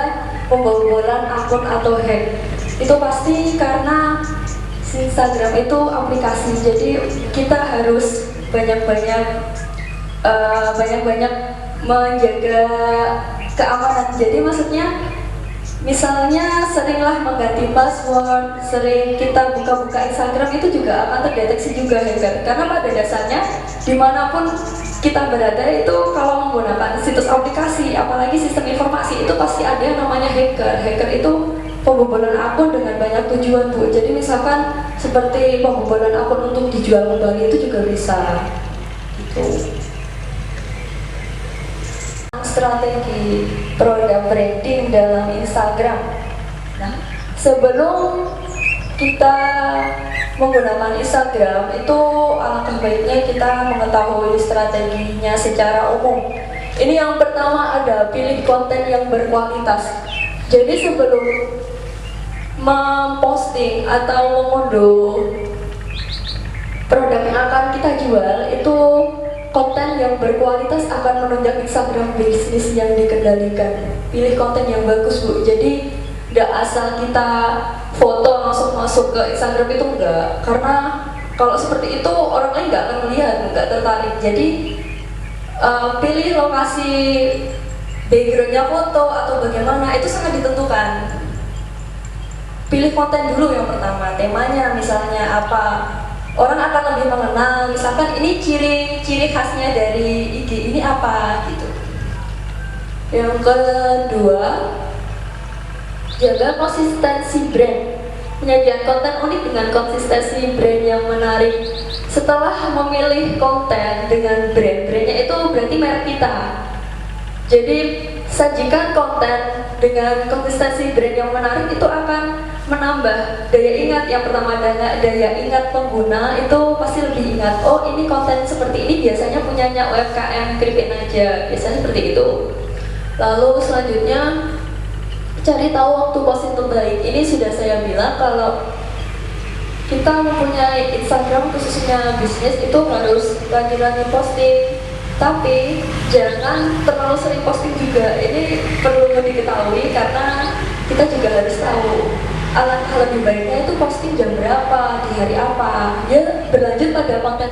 pembobolan akun atau hack. Itu pasti karena Instagram itu aplikasi, jadi kita harus banyak-banyak menjaga keamanan. Jadi maksudnya misalnya seringlah mengganti password, sering kita buka-buka Instagram, itu juga akan terdeteksi juga hacker. Karena pada dasarnya dimanapun kita berada itu kalau menggunakan situs aplikasi, apalagi sistem informasi, itu pasti ada yang namanya hacker. Hacker itu pembobolan akun dengan banyak tujuan Bu. Jadi misalkan seperti pembobolan akun untuk dijual kembali itu juga bisa. Gitu. Strategi produk branding dalam Instagram. Nah, sebelum kita menggunakan Instagram itu alangkah baiknya kita mengetahui strateginya secara umum. Ini yang pertama ada pilih konten yang berkualitas. Jadi sebelum memposting atau mengunduh produk yang akan kita jual, itu konten yang berkualitas akan menunjang Instagram bisnis yang dikendalikan. Pilih konten yang bagus Bu. Jadi nggak asal kita foto langsung masuk ke Instagram, itu enggak. Karena kalau seperti itu orang lain nggak akan melihat, nggak tertarik. Jadi pilih lokasi backgroundnya foto atau bagaimana, itu sangat ditentukan. Pilih konten dulu yang pertama, temanya misalnya apa. Orang akan lebih mengenal, misalkan ini ciri khasnya dari IG ini apa gitu. Yang kedua, jaga konsistensi brand. Penyajian konten unik dengan konsistensi brand yang menarik. Setelah memilih konten dengan brandnya itu berarti merek kita. Jadi sajikan konten dengan konsistensi brand yang menarik, itu akan menambah daya ingat. Yang pertama daya ingat pengguna, itu pasti lebih ingat, oh ini konten seperti ini biasanya punyanya UMKM Keripik Naja, biasanya seperti itu. Lalu selanjutnya cari tahu waktu posting terbaik. Ini sudah saya bilang kalau kita mempunyai Instagram khususnya bisnis itu harus rajin-rajin posting, tapi jangan terlalu sering posting juga. Ini perlu diketahui karena kita juga harus tahu alangkah lebih baiknya itu posting jam berapa, di hari apa, ya berlanjut pada konten.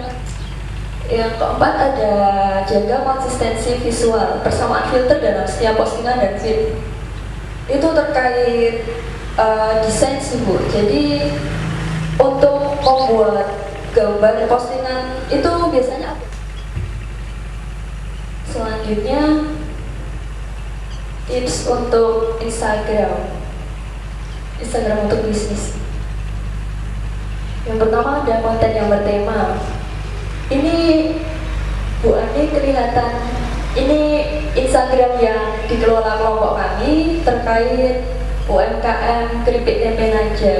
Yang keempat ada jaga konsistensi visual, persamaan filter dalam setiap postingan dan feed. Itu terkait desain sih Bu. Jadi untuk membuat gambar postingan itu biasanya selanjutnya tips untuk Instagram untuk bisnis. Yang pertama ada konten yang bertema. Ini Bu Andi kelihatan ini Instagram yang dikelola kelompok kami terkait UMKM Keripik Tempe Naja.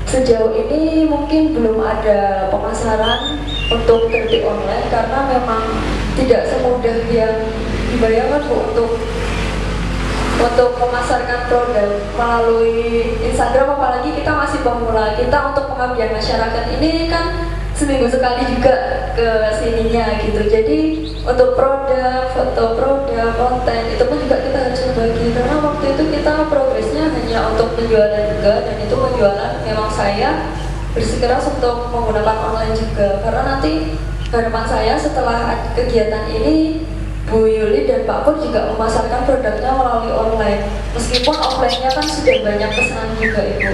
Sejauh ini mungkin belum ada pemasaran untuk keripik online karena memang tidak semudah yang dibayangkan Bu untuk memasarkan produk melalui Instagram, apalagi kita masih pemula. Kita untuk pengabdian masyarakat ini kan seminggu sekali juga ke sininya gitu. Jadi untuk produk, foto produk, konten itu pun juga kita harus berbagi, karena waktu itu kita progresnya hanya untuk penjualan juga, dan itu penjualan memang saya bersikeras untuk menggunakan online juga, karena nanti harapan saya setelah kegiatan ini Bu Yuli dan Pak Pur juga memasarkan produknya melalui online, meskipun offline-nya kan sudah banyak pesanan juga Ibu.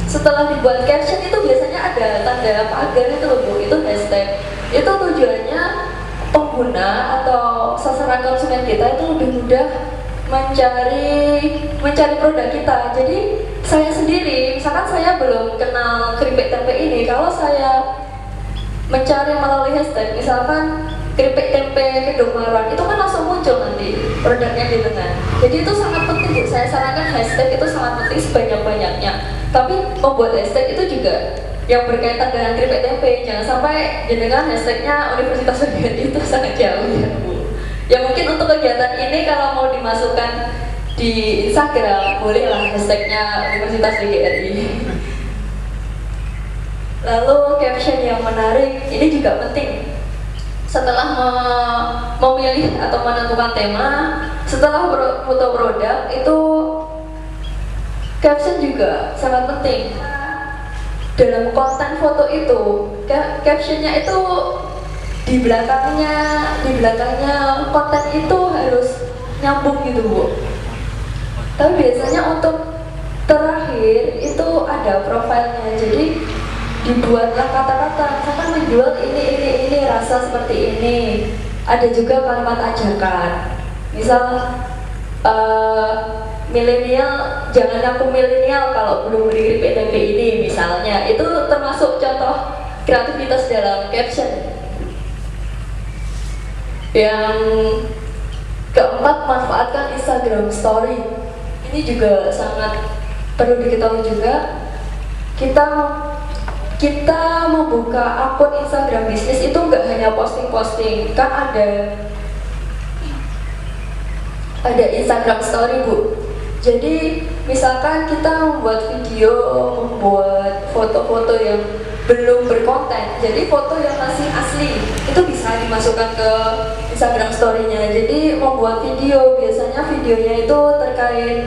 Setelah dibuat caption itu biasanya ada tanda pagar itu Bu, itu hashtag. Itu tujuannya pengguna atau sasaran konsumen kita itu lebih mudah mencari produk kita. Jadi saya sendiri, misalkan saya belum kenal keripik tempe ini, kalau saya mencari melalui hashtag, misalkan keripik tempe kedomaran, itu kan langsung muncul nanti produknya di tengah. Jadi itu sangat penting Bu, saya sarankan hashtag itu sangat penting sebanyak-banyaknya. Tapi membuat hashtag itu juga yang berkaitan dengan keripik tempe, jangan sampai jenengan hashtagnya Universitas PGRI itu sangat jauh ya Bu. Ya mungkin untuk kegiatan ini kalau mau dimasukkan di Instagram, bolehlah hashtagnya Universitas PGRI. Lalu caption yang menarik, ini juga penting. Setelah memilih atau menentukan tema, setelah foto produk, itu caption juga sangat penting. Dalam konten foto itu, captionnya itu di belakangnya konten itu harus nyambung gitu Bu. Tapi biasanya untuk terakhir itu ada profilnya, jadi dibuatlah kata-kata, misalkan menjual ini rasa seperti ini. Ada juga kalimat ajakan, misal milenial, jangan aku milenial kalau belum beli keripik tempe ini misalnya. Itu termasuk contoh kreativitas dalam caption. Yang keempat, manfaatkan Instagram Story. Ini juga sangat perlu diketahui juga. Kita membuka akun Instagram bisnis itu nggak hanya posting-posting, kan ada Instagram Story Bu. Jadi misalkan kita membuat video, membuat foto-foto yang belum berkonten, jadi foto yang masih asli itu bisa dimasukkan ke Instagram Story-nya. Jadi membuat video, biasanya videonya itu terkait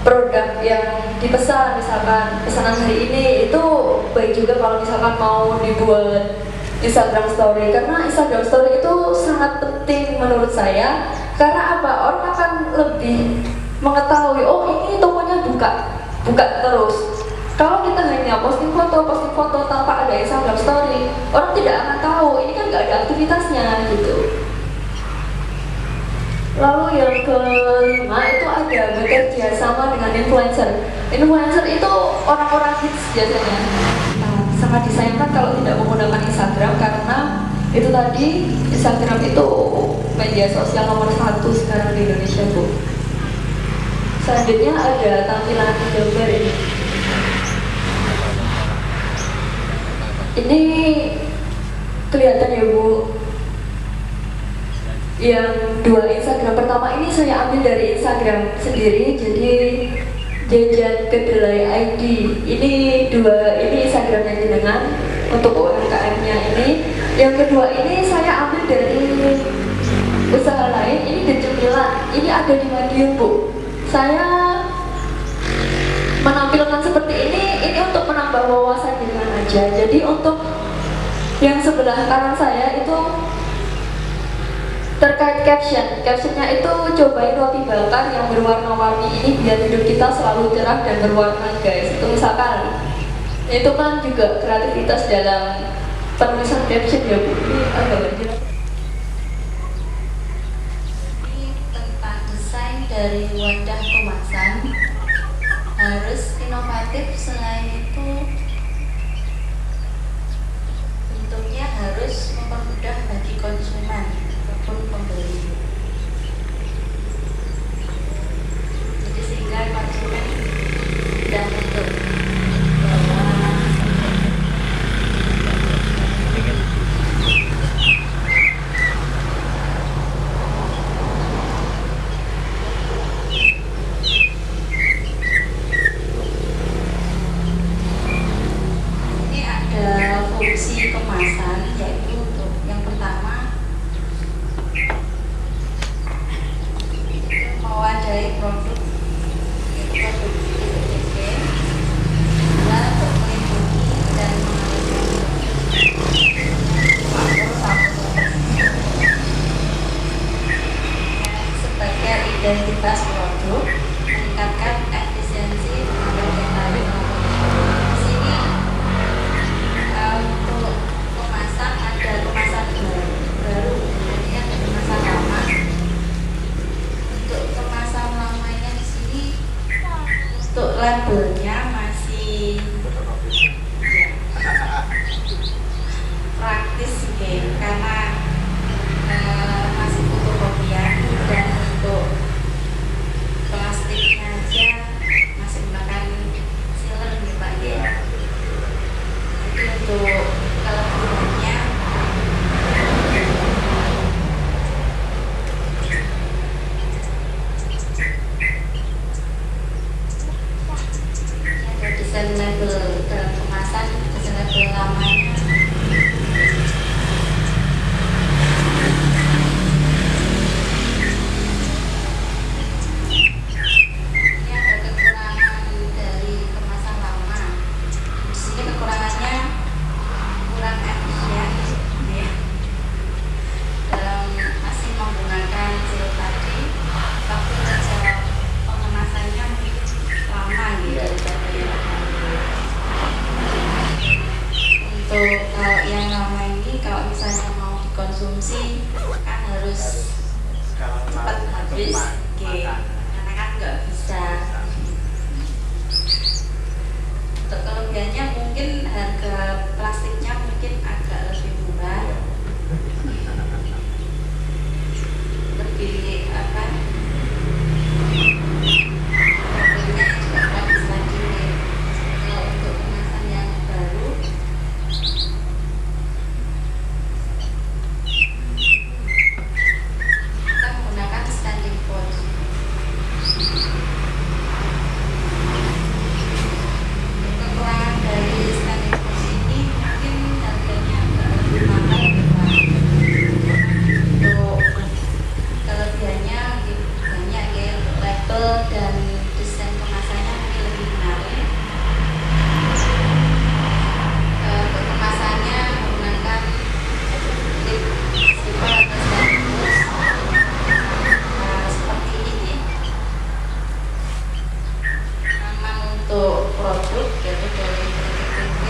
produk yang dipesan, misalkan pesanan hari ini, itu baik juga kalau misalkan mau dibuat Instagram Story, karena Instagram Story itu sangat penting menurut saya. Karena apa? Orang akan lebih mengetahui, oh ini tokonya buka terus. Kalau kita hanya posting foto tanpa ada Instagram Story, orang tidak akan tahu, ini kan nggak ada aktivitasnya gitu. Lalu yang kelima itu ada bekerja sama dengan influencer. Influencer itu orang-orang hits biasanya. Nah, sangat disayangkan kalau tidak menggunakan Instagram, karena itu tadi Instagram itu media sosial nomor 1 sekarang di Indonesia Bu. Selanjutnya ada tampilan gambar ini. Ini kelihatan ya Bu. Yang dua Instagram pertama ini saya ambil dari Instagram sendiri, jadi Jajan Kedelai ID. Ini Instagramnya jenengan untuk UMKM-nya ini. Yang kedua ini saya ambil dari usaha lain, ini The Cemilan. Ini ada di Madiun Bu. Saya menampilkan seperti ini untuk menambah wawasan jenengan aja. Jadi untuk yang sebelah kanan saya itu terkait captionnya itu cobain roti bakar yang berwarna-warni ini biar hidup kita selalu cerah dan berwarna guys. Itu misalkan, itu kan juga kreativitas dalam penulisan caption ya Bu. Ini agak jelas. Ini tentang desain dari wadah kemasan harus inovatif. Selain itu bentuknya harus mempermudah bagi konsumen ataupun pembeli. Jadi sehingga konsumen mudah untuk fungsi kemasan, yaitu untuk yang pertama mewadahi produk, yaitu produk IPTP. Kedua, untuk melindungi dan sebagai identitas produk, meningkatkan efisiensi tenaga kerja. Untuk kemasan ada kemasan baru, jadi ada kemasan lama. Untuk kemasan lamanya di sini untuk labelnya masih wis nggih karena kan nggak bisa. Untuk kelebihannya mungkin harga plastiknya mungkin agak lebih murah, lebih apa, harganya juga bagus lagi nih. Kalau untuk kemasan yang baru kita menggunakan standing pouch. Kekurangan dari standing pouch ini mungkin harganya agak lebih mahal ya Pak. Untuk kelebihannya banyak ya, label dan desain kemasannya mungkin lebih menarik. Untuk kemasannya menggunakan lip zipper atau standing pouch seperti ini. Aman untuk produk yaitu dari TPTP.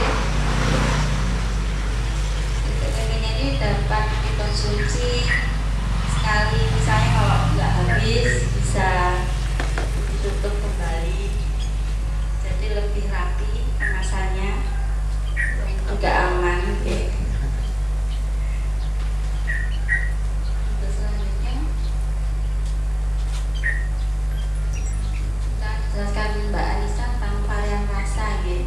TPTP-nya ini dapat dikonsumsi sekali, misalnya kalau nggak habis bisa ditutup kembali, jadi lebih rapi kemasannya, juga aman ya. Untuk selanjutnya kita jelaskan Mbak Anissa tentang varian rasa ya.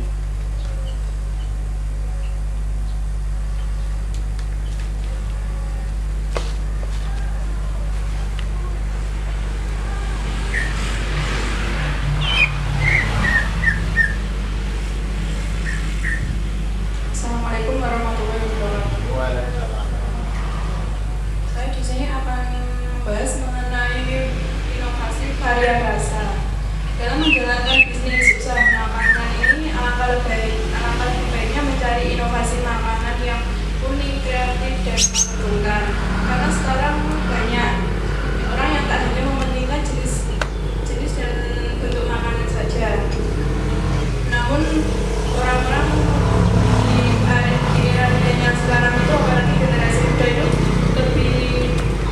Assalamualaikum warahmatullahi wabarakatuh. Saya di sini akan membahas mengenai inovasi varian rasa. Dalam menjalankan bisnis usaha makanan ini, alangkah lebih baiknya mencari inovasi makanan yang unik, kreatif, dan menguntungkan. Karena sekarang banyak orang yang tak hanya mementingkan jenis dan bentuk makanan saja, namun orang-orang di era milenial sekarang itu, apalagi generasi muda itu lebih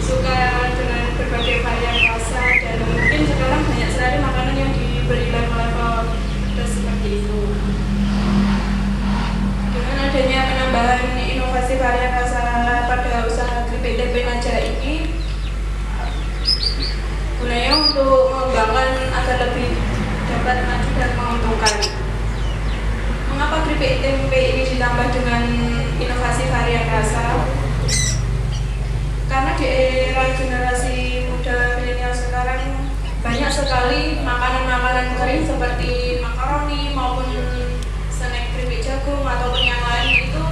suka dengan berbagai varian rasa, dan mungkin sekarang banyak sekali makanan yang diberi level-level plus seperti itu. Dengan adanya penambahan inovasi varian rasa pada usaha keripik tempe Najah ini, gunanya untuk mengembangkan agar lebih dapat maju dan menguntungkan. Mengapa keripik tempe ini ditambah dengan inovasi varian rasa? Karena di era generasi muda milenial sekarang banyak sekali makanan-makanan kering seperti makaroni maupun snack keripik jagung ataupun yang lain itu,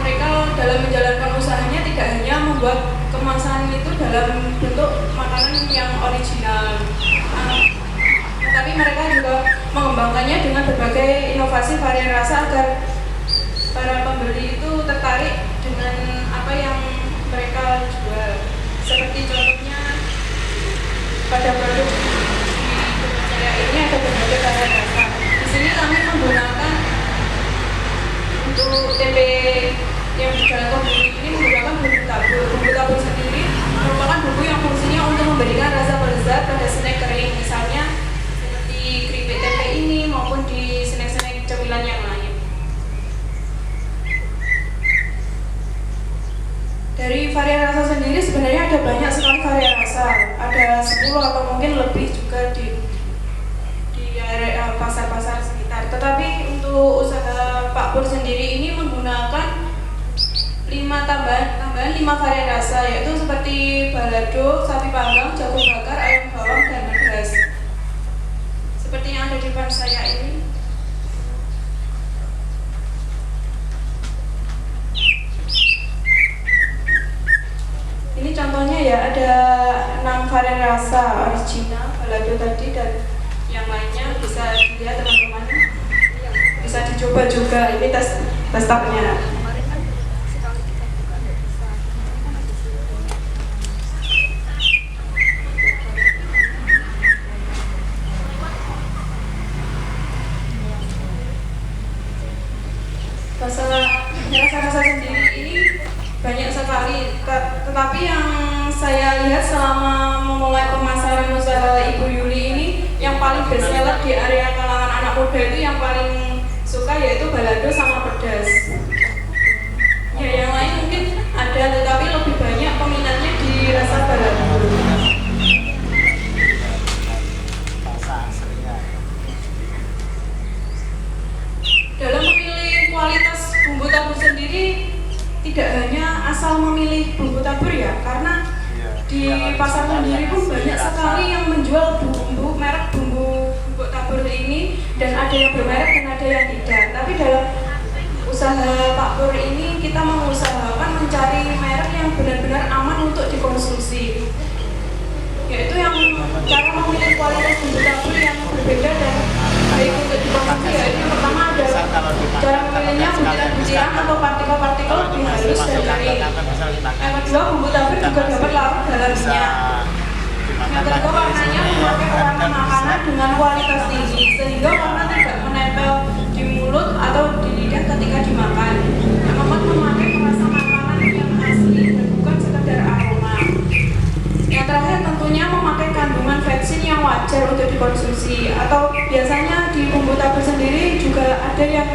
mereka dalam menjalankan usahanya tidak hanya membuat kemasan itu dalam bentuk makanan yang original, tetapi mereka juga mengembangkannya dengan berbagai inovasi varian rasa agar para pembeli itu tertarik dengan apa yang mereka jual. Seperti contohnya pada produk di tempat saya ini ada berbagai varian rasa. Di sini kami menggunakan untuk tempe yang dijalankan bumbu ini menggunakan bumbu tabur. Bumbu tabur sendiri merupakan bumbu yang fungsinya untuk memberikan rasa pelezat pada snack kering, misalnya seperti keripik tempe ini maupun di snack-snack cemilan yang lain. Dari varian rasa sendiri sebenarnya ada banyak sekali varian rasa, ada 10 atau mungkin lebih juga di area pasar-pasar sekitar. Tetapi untuk usaha Pak Pur sendiri ini menggunakan 5 varian rasa, yaitu seperti balado, sapi panggang, jagung bakar, ayam bawang, dan beras. Seperti yang ada di depan saya ini. Ini contohnya ya, ada 6 varian rasa original, balado tadi, dan yang lainnya bisa dilihat teman-teman. Bisa dicoba juga, ini tes stoknya. Masalah rasa-rasa sendiri ini banyak sekali, tetapi yang saya lihat selama memulai pemasaran paling best seller di area kalangan anak muda itu yang paling suka yaitu balado sama pedas. Ya yang lain mungkin ada, tetapi lebih banyak peminatnya di rasa balado. Dalam memilih kualitas bumbu tabur sendiri tidak hanya asal memilih bumbu tabur ya, karena di pasar sendiri pun banyak sekali yang menjual bumbu merek bumbu tabur ini, dan ada yang bermerek dan ada yang tidak. Tapi dalam usaha Pak Pur ini kita mengusahakan mencari merek yang benar-benar aman untuk dikonsumsi, yaitu yang cara memilih kualitas bumbu tabur yang berbeda dan baik untuk dikonsumsi, yaitu yang pertama adalah cara memilihnya butiran-butiran atau partikel-partikel lebih halus dan kering. Yang kedua, bumbu tabur juga dapat larut dalam minyak. Yang ketiga, warnanya memakai warna makanan dengan kualitas tinggi sehingga warna tidak menempel di mulut atau di lidah ketika dimakan. Yang keempat, memakai perasa makanan yang asli dan bukan sekedar aroma. Yang terakhir tentunya memakai kandungan vaksin yang wajar untuk dikonsumsi, atau biasanya di bumbu tabur sendiri juga ada yang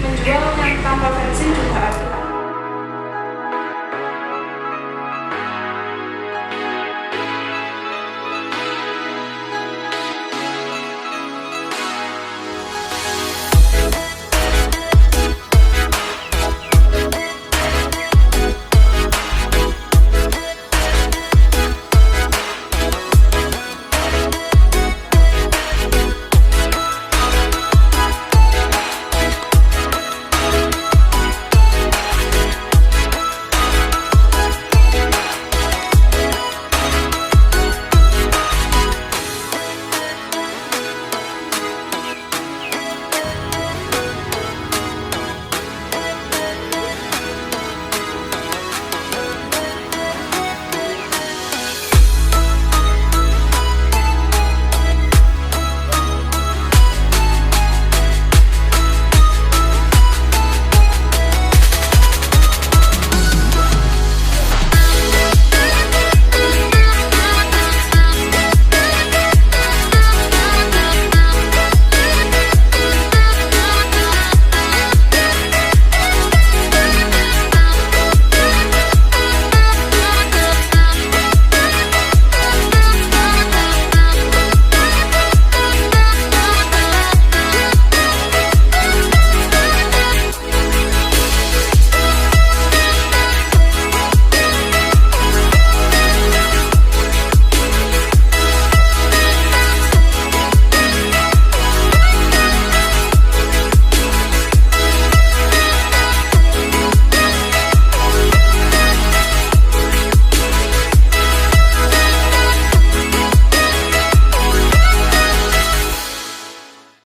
menjual yang tanpa vaksin juga ada.